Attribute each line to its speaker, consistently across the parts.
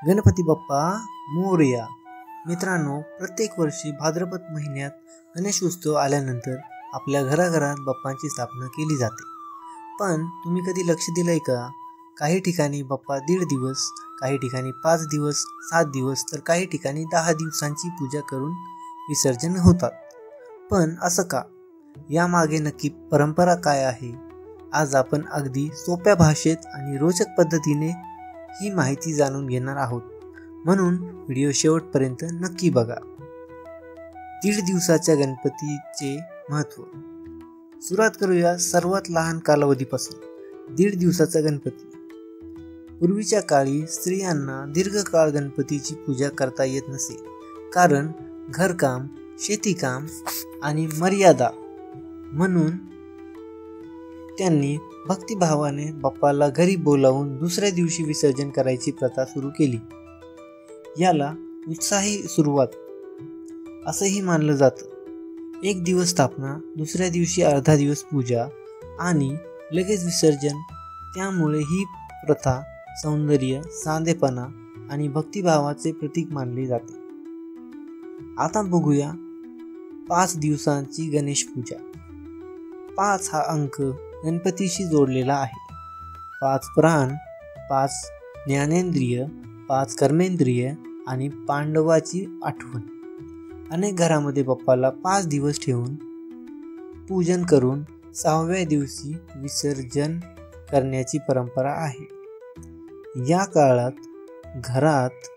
Speaker 1: गणपती बाप्पा मोरया। मित्रांनो, प्रत्येक वर्षी भाद्रपद महिन्यात गणेश उत्सव आल्यानंतर आपल्या घराघरात बाप्पांची स्थापना केली जाते। पण तुम्ही कधी लक्ष दिलंय का? काही ठिकाणी बाप्पा 1.5 दिवस, काही ठिकाणी 5 दिवस, 7 दिवस, तर काही ठिकाणी 10 दिवसांची पूजा करून विसर्जन होतात। पण असं का? यामागे नक्की परंपरा काय आहे? आज आपण अगदी सोप्या भाषेत आणि रोचक पद्धतीने ही माहिती जाणून घेणार आहोत, म्हणून व्हिडिओ शेवटपर्यंत नक्की बघा। 1.5 दिवसाच्या गणपतीचे महत्त्व। सुरुवात करूया सर्वात लहान कालावधीपासून। 1.5 दिवसाचा गणपती। पूर्वीच्या काळी स्त्रियांना दीर्घकाळ गणपतीची पूजा करता येत नसे, कारण घरकाम, शेतीकाम आणि मर्यादा, म्हणून त्यांनी भक्तिभावाने बाप्पाला घरी बोलावून दुसऱ्या दिवशी विसर्जन करायची प्रथा सुरू केली। याला उत्साही सुरुवात असंही मानलं जातं। 1 दिवस स्थापना, दुसऱ्या दिवशी अर्धा दिवस पूजा आणि लगेच विसर्जन। त्यामुळे ही प्रथा सौंदर्य, साधेपणा आणि भक्तिभावाचे प्रतीक मानले जाते। आता बघूया 5 दिवसांची गणेश पूजा। 5 हा अंक गणपतीशी जोडलेला आहे। 5 प्राण, 5 ज्ञानेंद्रिय, 5 कर्मेंद्रिय आणि पांडवाची आठवण। अनेक घरामध्ये बाप्पाला 5 दिवस ठेवून पूजन करून 6व्या दिवशी विसर्जन करण्याची परंपरा आहे। या काळात घरात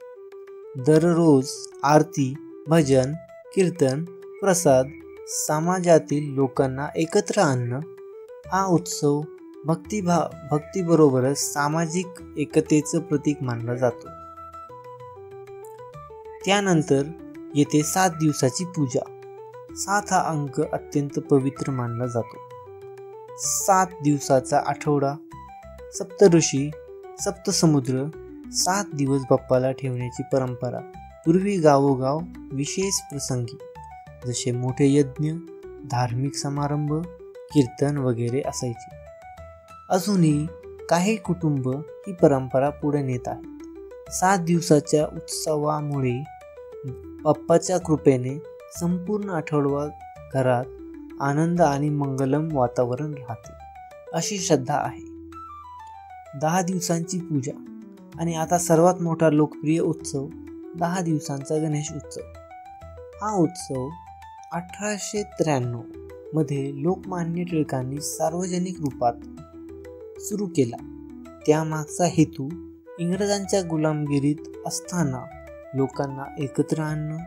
Speaker 1: दररोज आरती, भजन, कीर्तन, प्रसाद, समाजातील लोकांना एकत्र आणणं, हा उत्सव भक्तीबरोबरच सामाजिक एकतेचं प्रतीक मानला जातो। त्यानंतर येते 7 दिवसाची पूजा। 7 हा अंक अत्यंत पवित्र मानला जातो। 7 दिवसाचा आठवडा, सप्तऋषी, सप्तसमुद्र, 7 दिवस बाप्पाला ठेवण्याची परंपरा पूर्वी गावोगाव विशेष प्रसंगी जसे मोठे यज्ञ, धार्मिक समारंभ, कीर्तन वगैरे असायचे। अजूनही काही कुटुंब ही परंपरा पुढे नेत आहेत। 7 दिवसाच्या उत्सवामुळे बाप्पाच्या कृपेने संपूर्ण आठवडा घरात आनंद आणि मंगलम वातावरण राहते, अशी श्रद्धा आहे। 10 दिवसांची पूजा। आणि आता सर्वात मोठा लोकप्रिय उत्सव 10 दिवसांचा गणेश उत्सव। हा उत्सव 1893 मध्ये लोकमान्य टिळकांनी सार्वजनिक रूपात सुरू केला। त्यामागचा हेतू इंग्रजांच्या गुलामगिरीत असताना लोकांना एकत्र आणणं,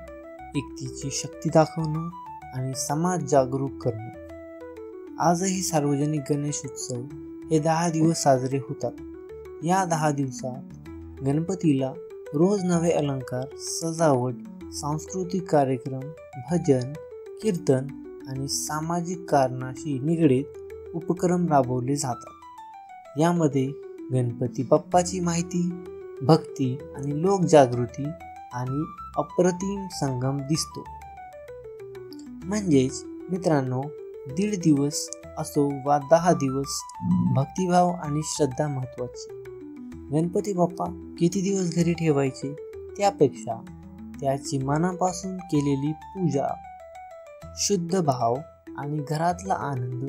Speaker 1: एकतेची शक्ती दाखवणं आणि समाज जागरूक करणं। आजही सार्वजनिक गणेश उत्सव हे 10 दिवस साजरे होतात। या 10 दिवसात गणपतीला रोज नवे अलंकार, सजावट, सांस्कृतिक कार्यक्रम, भजन, कीर्तन आणि सामाजिक कारणाशी निगडीत उपक्रम राबवले जातात। यामध्ये गणपती बाप्पाची माहिती, भक्ती आणि लोकजागृती आणि अप्रतिम संगम दिसतो। म्हणजेच मित्रांनो, 1.5 दिवस असो वा 10 दिवस, भक्तिभाव आणि श्रद्धा महत्त्वाची। गणपती बाप्पा किती दिवस घरी ठेवायचे त्यापेक्षा त्याची मनापासून केलेली पूजा, शुद्ध भाव आणि घरातला आनंद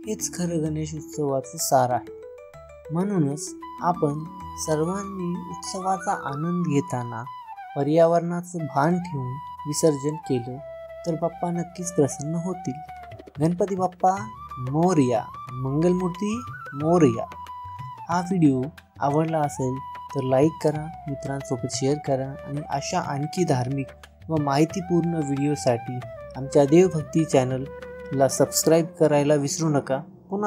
Speaker 1: हेच खरं गणेश उत्सवाचं सार आहे। म्हणूनच आपण सर्वांनी उत्सवाचा आनंद घेताना पर्यावरणाचं भान ठेवून विसर्जन केलं तर बाप्पा नक्कीच प्रसन्न होतील। गणपती बाप्पा मोरया, मंगलमूर्ती मोरया। हा व्हिडिओ आवडला असेल तर लाईक करा, मित्रांसोबत शेअर करा आणि अशा आणखी धार्मिक व माहितीपूर्ण व्हिडिओसाठी आमच्या देवभक्ती चॅनलला सबस्क्राईब करायला विसरू नका।